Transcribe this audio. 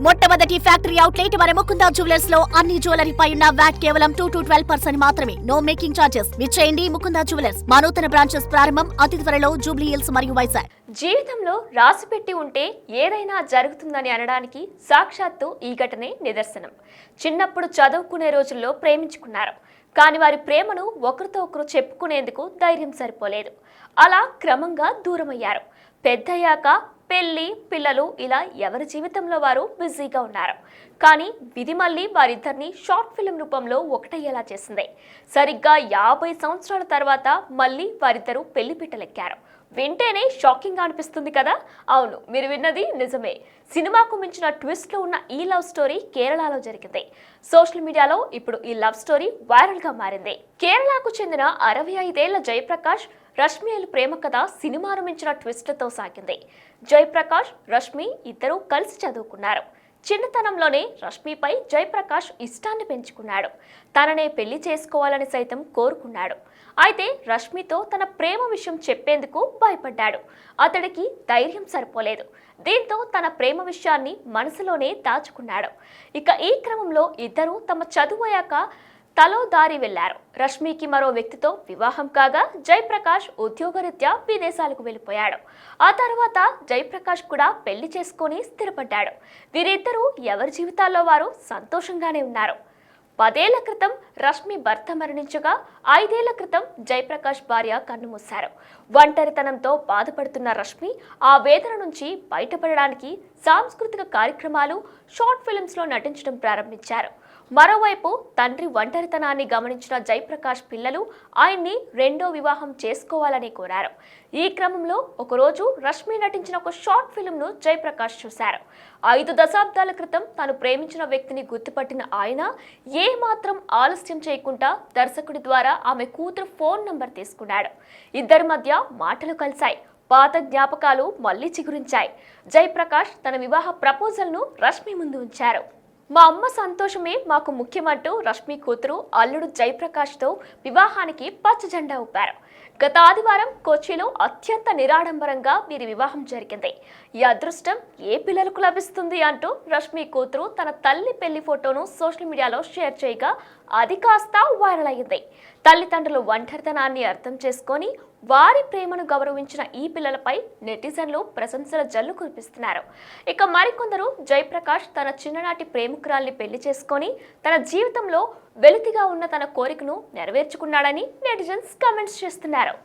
మొట్టమొదటి factory outlet మన Mukunda jewellers లో అన్ని జ్యువెలరీ పై ఉన్న వ్యాట్ కేవలం 2 to 12% మాత్రమే. No making charges. విచ్చేయండి ముకుందా జ్యువెలర్స్. మా నూతన బ్రాంచెస్ ప్రారంభం అతి త్వరలో జూబ్లీ హిల్స్ మరియు వైజాగ్. జీవితంలో రాసిపెట్టి ఉంటే ఏదైనా జరుగుతుందని అనడానికి సాక్షాత్తు ఈ ఘటనే నిదర్శనం. చిన్నప్పుడు చదువుకునే రోజుల్లో ప్రేమించుకున్నారు. కానీ వారి ప్రేమను ఒకరితో ఒకరు చెప్పుకునేందుకు ధైర్యం సరిపోలేదు. అలా క్రమంగా దూరమయ్యారు. పెద్దయ్యాక పెళ్లి, పిల్లలు ఇలా ఎవరి జీవితంలో వారు బిజీగా ఉన్నారు. కానీ విధి మళ్ళీ వారిద్దరిని షార్ట్ ఫిల్మ్ రూపంలో ఒకటయ్యేలా చేసింది. సరిగ్గా 50 సంవత్సరాల తర్వాత మళ్ళీ వారిద్దరూ పెళ్లి పీటలెక్కారు. వింటేనే షాకింగ్ గా అనిపిస్తుంది కదా? అవును, మీరు విన్నది నిజమే. సినిమాకు మించిన ట్విస్ట్ లో ఉన్న ఈ లవ్ స్టోరీ కేరళలో జరిగింది. సోషల్ మీడియాలో ఇప్పుడు ఈ లవ్ స్టోరీ వైరల్ గా మారింది. కేరళకు చెందిన 65 ఏళ్ల జయప్రకాష్, రష్మిల ప్రేమ కథ సినిమాను మించిన ట్విస్ట్లతో సాగింది. జయప్రకాష్, రష్మి ఇద్దరూ కలిసి చదువుకున్నారు. చిన్నతనంలోనే రష్మిపై జయప్రకాష్ ఇష్టాన్ని పెంచుకున్నాడు. తననే పెళ్లి చేసుకోవాలని సైతం కోరుకున్నాడు. అయితే రష్మితో తన ప్రేమ విషయం చెప్పేందుకు భయపడ్డాడు. అతడికి ధైర్యం సరిపోలేదు. దీంతో తన ప్రేమ విషయాన్ని మనసులోనే దాచుకున్నాడు. ఇక ఈ క్రమంలో ఇద్దరూ తమ చదువు అయ్యాక తలో దారి వెళ్లారు. రష్మికి మరో వ్యక్తితో వివాహం కాగా జయప్రకాష్ ఉద్యోగరీత్యా విదేశాలకు వెళ్లిపోయాడు. ఆ తర్వాత జయప్రకాష్ కూడా పెళ్లి చేసుకొని స్థిరపడ్డాడు. వీరిద్దరూ ఎవరి జీవితాల్లో వారు సంతోషంగానే ఉన్నారు. 10 ఏళ్ల క్రితం రష్మి భర్త మరణించగా 5 ఏళ్ల క్రితం జయప్రకాష్ భార్య కన్నుమూశారు. ఒంటరితనంతో బాధపడుతున్న రష్మి ఆ వేదన నుంచి బయటపడడానికి సాంస్కృతిక కార్యక్రమాలు, షార్ట్ ఫిల్మ్స్ లో నటించడం ప్రారంభించారు. మరోవైపు తండ్రి ఒంటరితనాన్ని గమనించిన జయప్రకాష్ పిల్లలు ఆయన్ని రెండో వివాహం చేసుకోవాలని కోరారు. ఈ క్రమంలో ఒకరోజు రష్మి నటించిన ఒక షార్ట్ ఫిల్మ్ను జయప్రకాష్ చూశారు. 5 దశాబ్దాల క్రితం తాను ప్రేమించిన వ్యక్తిని గుర్తుపట్టిన ఆయన ఏమాత్రం ఆలస్యం చేయకుండా దర్శకుడి ద్వారా ఆమె కూతురు ఫోన్ నంబర్ తీసుకున్నాడు. ఇద్దరి మధ్య మాటలు కలిశాయి. పాత జ్ఞాపకాలు మళ్లీ చిగురించాయి. జయప్రకాష్ తన వివాహ ప్రపోజల్ను రష్మి ముందు ఉంచారు. మా అమ్మ సంతోషమే మాకు ముఖ్యమంటూ రష్మి కూతురు అల్లుడు జయప్రకాష్తో వివాహానికి పచ్చ జెండా ఊపారు. గత ఆదివారం కొచ్చిలో అత్యంత నిరాడంబరంగా వీరి వివాహం జరిగింది. ఈ అదృష్టం ఏ పిల్లలకు లభిస్తుంది అంటూ రష్మి కూతురు తన తల్లి పెళ్లి ఫోటోను సోషల్ మీడియాలో షేర్ చేయగా అది కాస్త వైరల్ అయ్యింది. తల్లిదండ్రులు ఒంటరితనాన్ని అర్థం చేసుకొని వారి ప్రేమను గౌరవించిన ఈ పిల్లలపై నెటిజన్లు ప్రశంసల జల్లు కురిపిస్తున్నారు. ఇక మరికొందరు జయప్రకాష్ తన చిన్ననాటి ప్రేమికురాల్ని పెళ్లి చేసుకొని తన జీవితంలో వెలితిగా ఉన్న తన కోరికను నెరవేర్చుకున్నాడని నెటిజన్స్ కామెంట్స్ చేస్తున్నారు.